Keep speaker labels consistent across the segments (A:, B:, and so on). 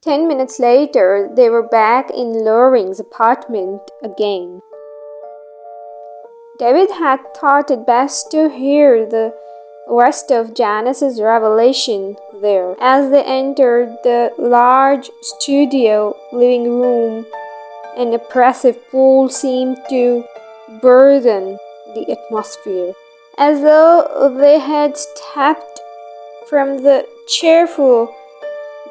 A: 10 minutes later, they were back in Loring's apartment again. David had thought it best to hear the rest of Janice's revelation there. As they entered the large studio living room, an oppressive pool seemed to burden the atmosphere, as though they had stepped from the cheerful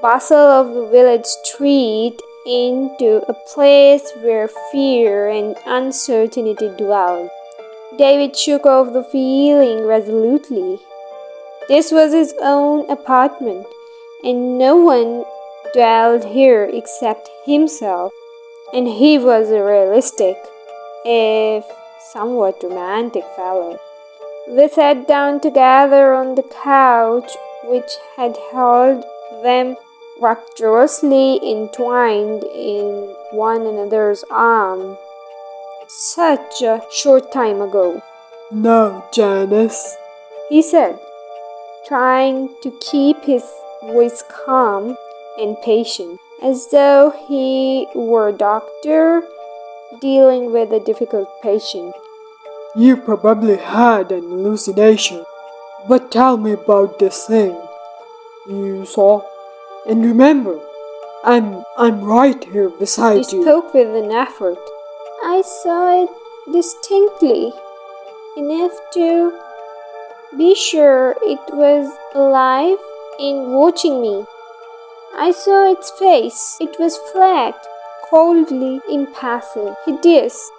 A: bustle of the village street into a place where fear and uncertainty dwelled. David shook off the feeling resolutely. This was his own apartment, and no one dwelled here except himself, and he was a realistic, if somewhat romantic fellow. They sat down together on the couch which had held them rapturously entwined in one another's arms such a short time ago.
B: "Now, Janice,"
A: he said, trying to keep his voice calm and patient, as though he were a doctor dealing with a difficult patient.
B: "You probably had an hallucination, but tell me about this thing you saw. And remember, I'm right here beside you."
A: He spoke with an effort. I saw it distinctly, enough to be sure it was alive and watching me. I saw its face. It was flat, coldly impassive, hideous.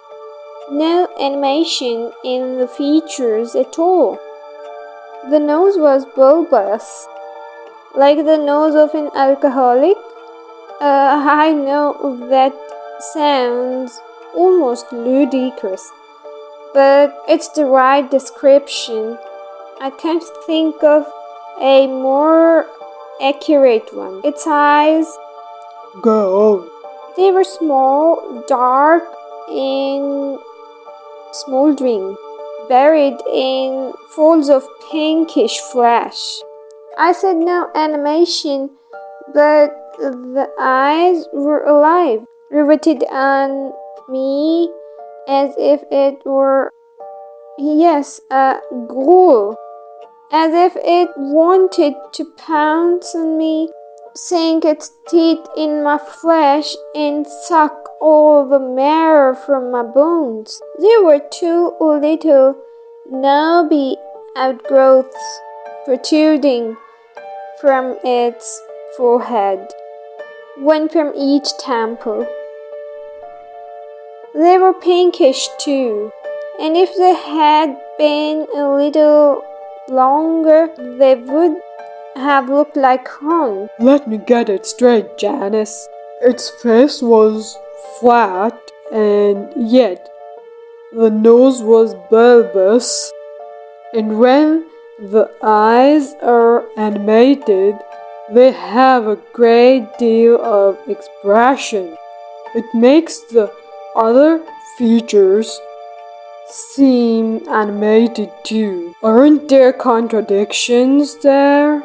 A: No animation in the features at all. The nose was bulbous, like the nose of an alcoholic. I know that sounds almost ludicrous, but it's the right description. I can't think of a more accurate one. Its eyes,
B: Go on.
A: they were small, dark, and smoldering, buried in folds of pinkish flesh. I said no animation, but the eyes were alive, riveted on me as if it were, yes, a ghoul, as if it wanted to pounce on me, sink its teeth in my flesh, and suck all the marrow from my bones. There were two little knobby outgrowths protruding from its forehead, one from each temple. They were pinkish too, and if they had been a little longer, they would have looked like corn.
B: Let me get it straight, Janice. Its face was flat, and yet the nose was bulbous, and when the eyes are animated, they have a great deal of expression. It makes the other features seem animated too. Aren't there contradictions there?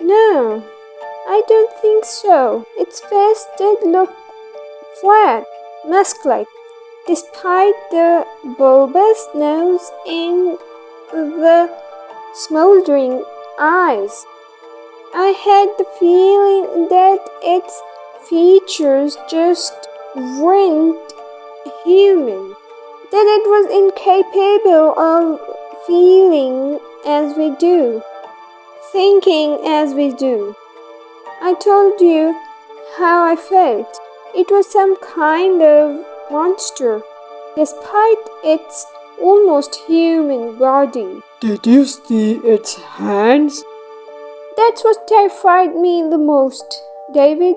A: No, I don't think so. Its face did look flat, mask-like, despite the bulbous nose and the smoldering eyes. I had the feeling that its features just weren't human, that it was incapable of feeling as we do, thinking as we do. I told you how I felt. It was some kind of monster, despite its almost human body.
B: Did you see its hands?
A: That's what terrified me the most, David.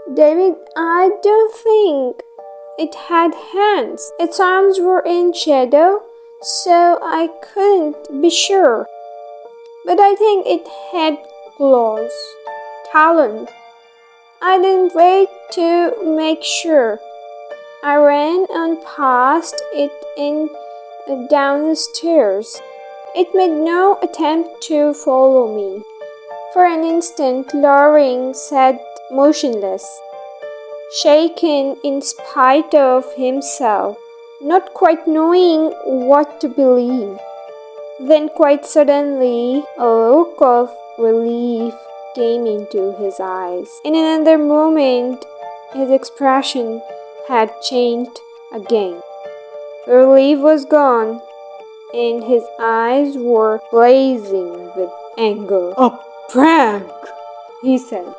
A: I don't think it had hands. Its arms were in shadow, so I couldn't be sure. But I think it had claws, talons. I didn't wait to make sure. I ran on past it and down the stairs. It made no attempt to follow me. For an instant, Loring sat motionless, shaken in spite of himself, not quite knowing what to believe. Then quite suddenly a look of relief came into his eyes. In another moment his expression had changed again. The relief was gone, and his eyes were blazing with anger.
B: A prank!
A: He said.